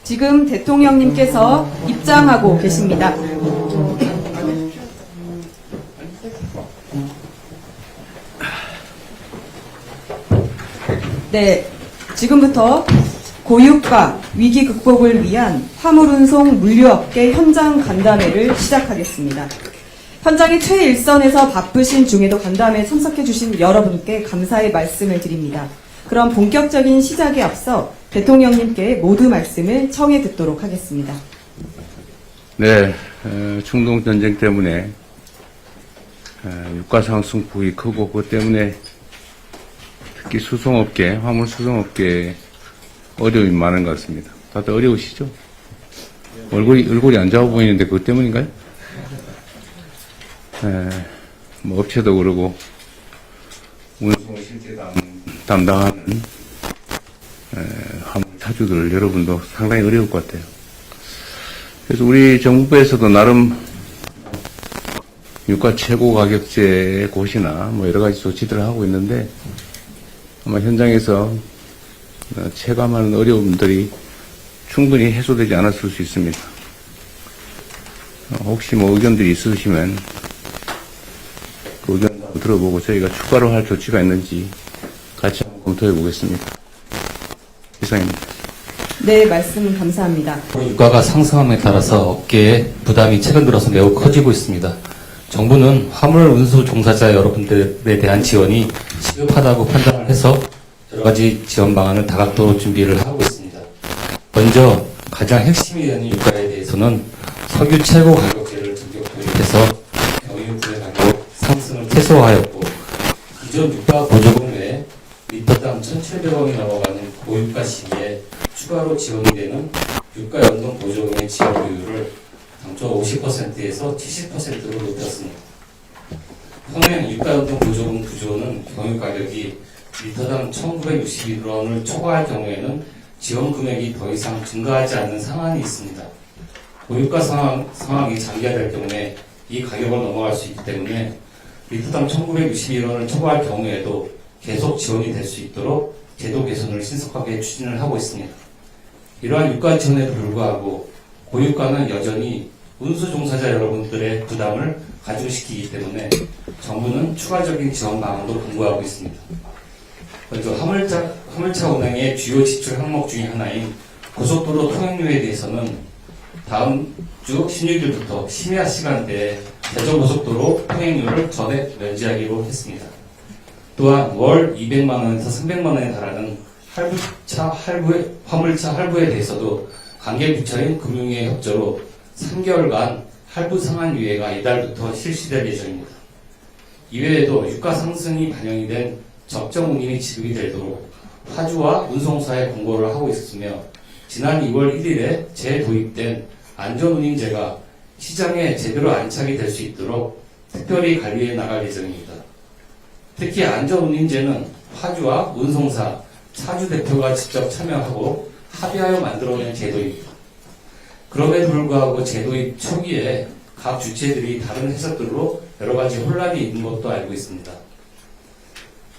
지금 대통령님께서 입장하고 계십니다. 네, 지금부터 고유가 위기 극복을 위한 화물운송 물류업계 현장 간담회를 시작하겠습니다. 현장의 최일선에서 바쁘신 중에도 간담회에 참석해주신 여러분께 감사의 말씀을 드립니다. 그럼 본격적인 시작에 앞서 대통령님께 모두 말씀을 청해 듣도록 하겠습니다. 네, 중동 전쟁 때문에 유가 상승폭이 크고 그것 때문에 특히 수송업계, 화물 수송업계에 어려움이 많은 것 같습니다. 다들 어려우시죠? 얼굴이 안 좋아 보이는데 그것 때문인가요? 뭐 업체도 그러고 운송을 실제 담당하는 화물 차주들 여러분도 상당히 어려울 것 같아요. 그래서 우리 정부에서도 나름 유가 최고 가격제 고시나 뭐 여러 가지 조치들을 하고 있는데 아마 현장에서 체감하는 어려움들이 충분히 해소되지 않았을 수 있습니다. 혹시 뭐 의견들이 있으시면 그 의견 한번 들어보고 저희가 추가로 할 조치가 있는지 같이 한번 검토해 보겠습니다. 이상입니다. 네, 말씀 감사합니다. 유가가 상승함에 따라서 업계의 부담이 최근 들어서 매우 커지고 있습니다. 정부는 화물 운수 종사자 여러분들에 대한 지원이 시급하다고 판단을 해서 여러 가지 지원 방안을 다각도로 준비를 하고 있습니다. 먼저 가장 핵심이 되는 유가에 대해서는 석유 최고 가격제를 전격 도입해서 경유부의 가격 상승을 최소화하였고 기존 유가 보조금 외에 리터당 1,700원이 넘어가는 고유가 시기에 추가로 지원이 되는 유가 연동 보조금의 지원율을 당초 50%에서 70%로 높였습니다. 현행 유가 연동 보조금 구조는 경유 가격이 리터당 1,961원을 초과할 경우에는 지원 금액이 더 이상 증가하지 않는 상한이 있습니다. 고유가 상황이 장기화될 경우에 이 가격을 넘어갈 수 있기 때문에 리터당 1,961원을 초과할 경우에도 계속 지원이 될 수 있도록 제도 개선을 신속하게 추진을 하고 있습니다. 이러한 유가 지원에도 불구하고 고유가는 여전히 운수 종사자 여러분들의 부담을 가중시키기 때문에 정부는 추가적인 지원 방안도 강구하고 있습니다. 먼저 화물차 운행의 주요 지출 항목 중의 하나인 고속도로 통행료에 대해서는 다음 주 16일부터 심야 시간대에 대전고속도로 통행료를 전액 면제하기로 했습니다. 또한 월 200만 원에서 300만 원에 달하는 화물차 할부에 대해서도 관계부처인 금융위의 협조로 3개월간 할부 상한 유예가 이달부터 실시될 예정입니다. 이외에도 유가 상승이 반영이 된 적정 운임이 지급이 되도록 화주와 운송사에 공고를 하고 있으며 지난 2월 1일에 재도입된 안전운임제가 시장에 제대로 안착이 될 수 있도록 특별히 관리해 나갈 예정입니다. 특히 안전운임제는 화주와 운송사, 차주 대표가 직접 참여하고 합의하여 만들어낸 제도입니다. 그럼에도 불구하고 제도입 초기에 각 주체들이 다른 해석들로 여러 가지 혼란이 있는 것도 알고 있습니다.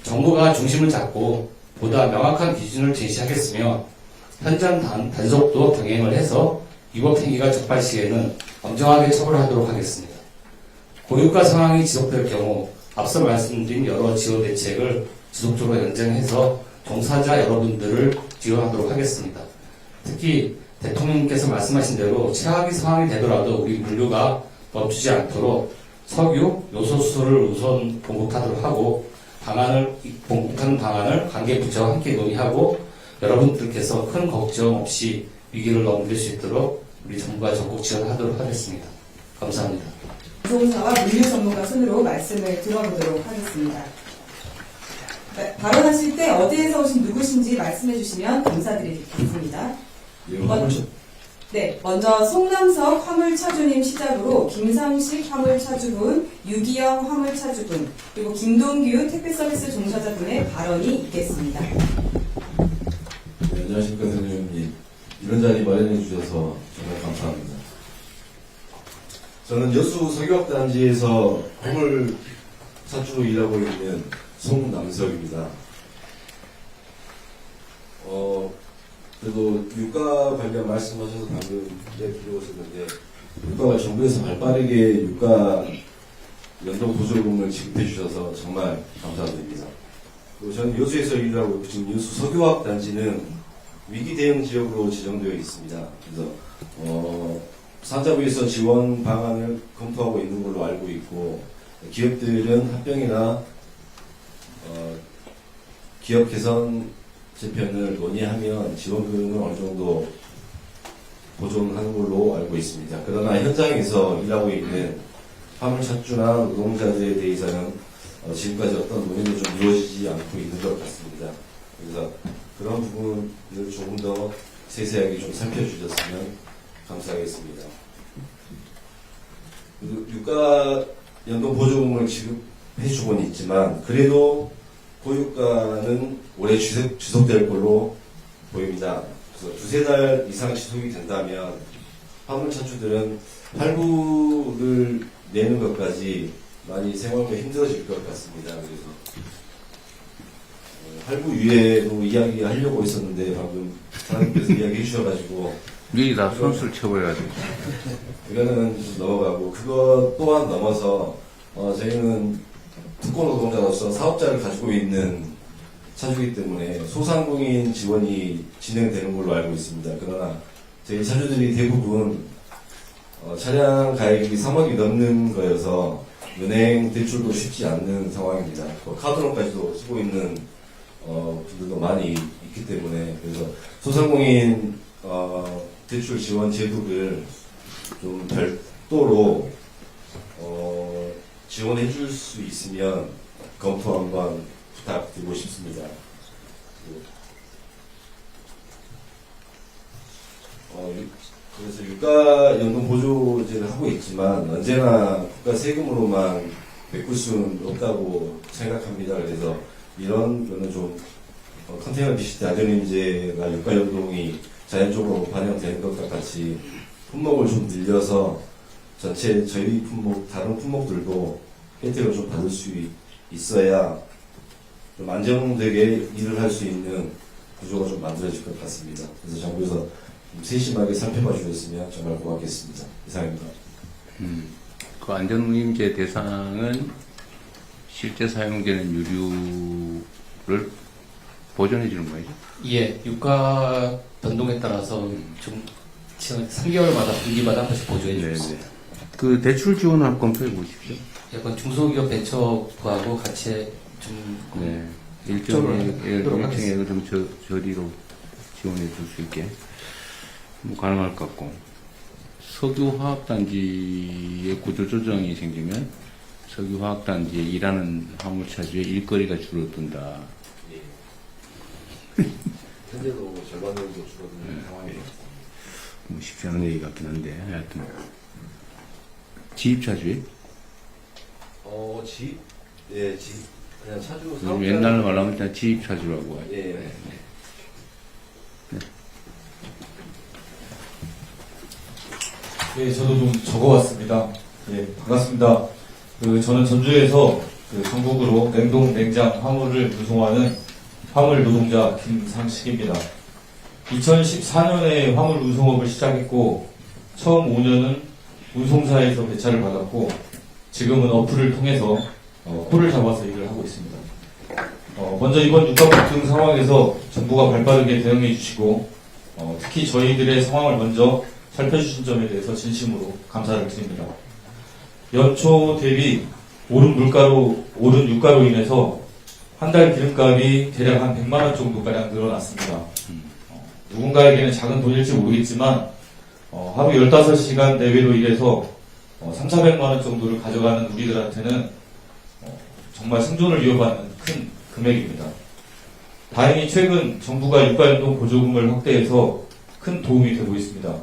정부가 중심을 잡고 보다 명확한 기준을 제시하겠으며 현장 단속도 병행을 해서 위법 행위가 적발 시에는 엄정하게 처벌하도록 하겠습니다. 고유가 상황이 지속될 경우 앞서 말씀드린 여러 지원 대책을 지속적으로 연장해서 종사자 여러분들을 지원하도록 하겠습니다. 특히 대통령께서 말씀하신 대로 최악의 상황이 되더라도 우리 물류가 멈추지 않도록 석유, 요소수를 우선 공급하도록 하고 공급하는 방안을 관계부처와 함께 논의하고 여러분들께서 큰 걱정 없이 위기를 넘길 수 있도록 우리 정부가 적극 지원하도록 하겠습니다. 감사합니다. 운송사와 물류 전문가 손으로 말씀을 들어보도록 하겠습니다. 발언하실 때 어디에서 오신 누구신지 말씀해 주시면 감사드리겠습니다. 먼저 송남석 화물차주님 시작으로 김상식 화물차주분, 유기영 화물차주분, 그리고 김동규 택배서비스 종사자분의 발언이 있겠습니다. 네, 안녕하십니까 선생님. 이런 자리 마련해 주셔서 정말 감사합니다. 저는 여수 석유화단지에서 화물차주로 일하고 있는 송남석입니다. 그래도 유가 관련 말씀하셔서 방금 들어오셨는데 유가가 정부에서 발빠르게 유가 연동 보조금을 지급해 주셔서 정말 감사드립니다. 그리고 저는 여수에서 일하고 있고 지금 여수 석유화학 단지는 위기 대응 지역으로 지정되어 있습니다. 그래서 산자부에서 지원 방안을 검토하고 있는 걸로 알고 있고 기업들은 합병이나 기업 개선 재편을 논의하면 지원금을 어느 정도 보존하는 걸로 알고 있습니다. 그러나 현장에서 일하고 있는 화물차주나 노동자들에 대해서는 지금까지 어떤 논의도 좀 이루어지지 않고 있는 것 같습니다. 그래서 그런 부분을 조금 더 세세하게 좀 살펴주셨으면 감사하겠습니다. 유가 연동 보조금을 지급해주고는 있지만 그래도 고유가는 올해 지속될 걸로 보입니다. 그래서 두세 달 이상 지속이 된다면 화물차주들은 할부를 내는 것까지 많이 생활가 힘들어질 것 같습니다. 그래서 할부 유예로 이야기하려고 했었는데 방금 사장님께서 이야기해 주셔가지고 미리 다 손수를 쳐버려야 돼. 이거는 좀 넘어가고 그것 또한 넘어서 저희는 특권 노동자로서 사업자를 가지고 있는 차주이기 때문에 소상공인 지원이 진행되는 걸로 알고 있습니다. 그러나 저희 차주들이 대부분 차량 가액이 3억이 넘는 거여서 은행 대출도 쉽지 않는 상황입니다. 카드론까지도 쓰고 있는 분들도 많이 있기 때문에 그래서 소상공인 대출 지원 제도를 좀 별도로 지원해 줄 수 있으면 검토 한번 부탁드리고 싶습니다. 그래서 유가 연동 보조제를 하고 있지만 언제나 국가 세금으로만 메꿀 수는 없다고 생각합니다. 그래서 이런 거는 좀 컨테이너 비시티 아드님제가 유가 연동이 자연적으로 반영되는 것과 같이 품목을 좀 늘려서 전체 저희 품목, 다른 품목들도 혜택을 좀 받을 수 있어야 좀 안정되게 일을 할 수 있는 구조가 좀 만들어질 것 같습니다. 그래서 정부에서 좀 세심하게 살펴봐 주셨으면 정말 고맙겠습니다. 이상입니다. 그 안전운임제 대상은 실제 사용되는 유류를 보존해 주는 거죠? 예, 유가 변동에 따라서 좀 3개월마다 분기마다 한 번씩 보조해 주고 있습니다. 그 대출 지원을 한번 검토해 보십시오. 약간 중소기업 벤처하고 같이 좀 네. 하도록 일정액을 하겠습니다. 좀 저리로 지원해 줄 수 있게 뭐 가능할 것 같고 석유화학단지의 구조조정이 생기면 석유화학단지에 일하는 화물차주의 일거리가 줄어든다. 현재도 절반 정도 줄어드는 상황입니다. 뭐 쉽지 않은 얘기 같긴 한데 하여튼 지입차주의 그냥 차주 요즘 사업자 옛날로 말하면 그냥 지입차주라고 하죠. 예. 네, 저도 좀 적어왔습니다. 예, 반갑습니다. 저는 전주에서 전국으로 냉동, 냉장 화물을 운송하는 화물 노동자 김상식입니다. 2014년에 화물 운송업을 시작했고, 처음 5년은 운송사에서 배차를 받았고, 지금은 어플을 통해서 콜을 잡아서 일을 하고 있습니다. 먼저 이번 유가 급등 상황에서 정부가 발빠르게 대응해 주시고, 특히 저희들의 상황을 먼저 살펴주신 점에 대해서 진심으로 감사를 드립니다. 연초 대비 오른 유가로 인해서 한 달 기름값이 대략 한 100만 원 정도가량 늘어났습니다. 누군가에게는 작은 돈일지 모르겠지만 하루 15시간 내외로 일해서 300~400만 원 정도를 가져가는 우리들한테는 정말 생존을 위협하는 큰 금액입니다. 다행히 최근 정부가 유가연동 보조금을 확대해서 큰 도움이 되고 있습니다.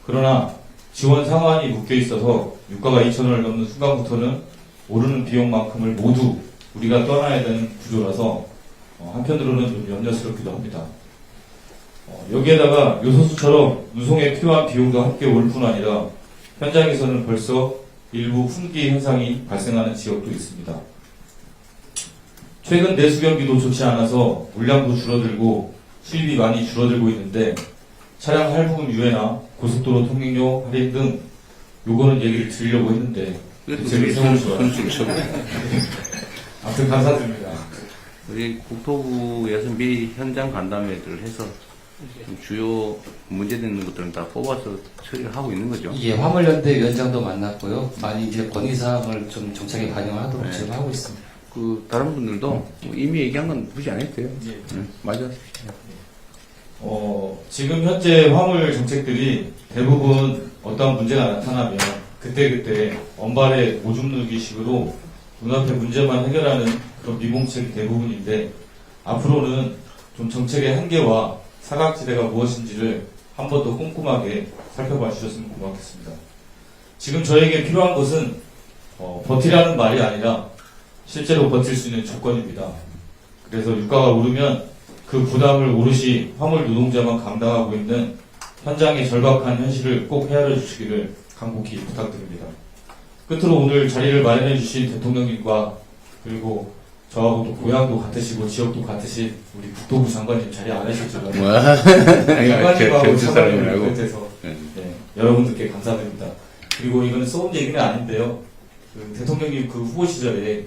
그러나 지원 상한이 묶여 있어서 유가가 2,000원을 넘는 순간부터는 오르는 비용만큼을 모두 우리가 떠나야 되는 구조라서 한편으로는 좀 염려스럽기도 합니다. 여기에다가 요소수처럼 운송에 필요한 비용도 함께 올 뿐 아니라 현장에서는 벌써 일부 품귀 현상이 발생하는 지역도 있습니다. 최근 내수 경기도 좋지 않아서 물량도 줄어들고 수입이 많이 줄어들고 있는데 차량 할부금 유예나 고속도로 통행료 할인 등 요거는 얘기를 드리려고 했는데 제가 세워주셔서 선수처럼. 아무튼 감사드립니다. 우리 국토부에서 미 현장 간담회를 해서 좀 주요 문제되는 것들은 다 뽑아서 처리를 하고 있는 거죠. 예, 화물연대 위원장도 만났고요. 많이 이제 건의사항을 좀 정책에 반영하도록 네. 지금 하고 있습니다. 그 다른 분들도 뭐 이미 얘기한 건 굳이 안 해도 돼요. 예. 맞아. 지금 현재 화물 정책들이 대부분 어떠한 문제가 나타나면 그때그때 원발의 오줌 누기식으로 눈앞의 문제만 해결하는 그런 미봉책이 대부분인데 앞으로는 좀 정책의 한계와 사각지대가 무엇인지를 한 번 더 꼼꼼하게 살펴봐 주셨으면 고맙겠습니다. 지금 저에게 필요한 것은 버티라는 말이 아니라 실제로 버틸 수 있는 조건입니다. 그래서 유가가 오르면 그 부담을 오롯이 화물 노동자만 감당하고 있는 현장의 절박한 현실을 꼭 헤아려 주시기를 간곡히 부탁드립니다. 끝으로 오늘 자리를 마련해 주신 대통령님과 그리고 저하고 또 고향도 같으시고 지역도 같으신 우리 국토부 장관님 자리 안 하셨지만 장관님하고 경주 장관님을 사람이라고. 비롯해서 네, 여러분들께 감사드립니다. 그리고 이거는 쏘은 얘기는 아닌데요. 그 대통령님 그 후보 시절에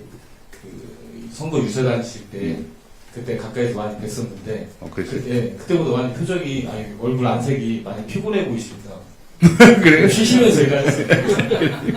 그 선거 유세 다니실 때 그때 가까이서 많이 뵀었는데 그랬어요? 그때보다 많이 표정이 아니 얼굴 안색이 많이 피곤해 보이십니다. 그래요? 쉬시면서 일하셨어요. 네.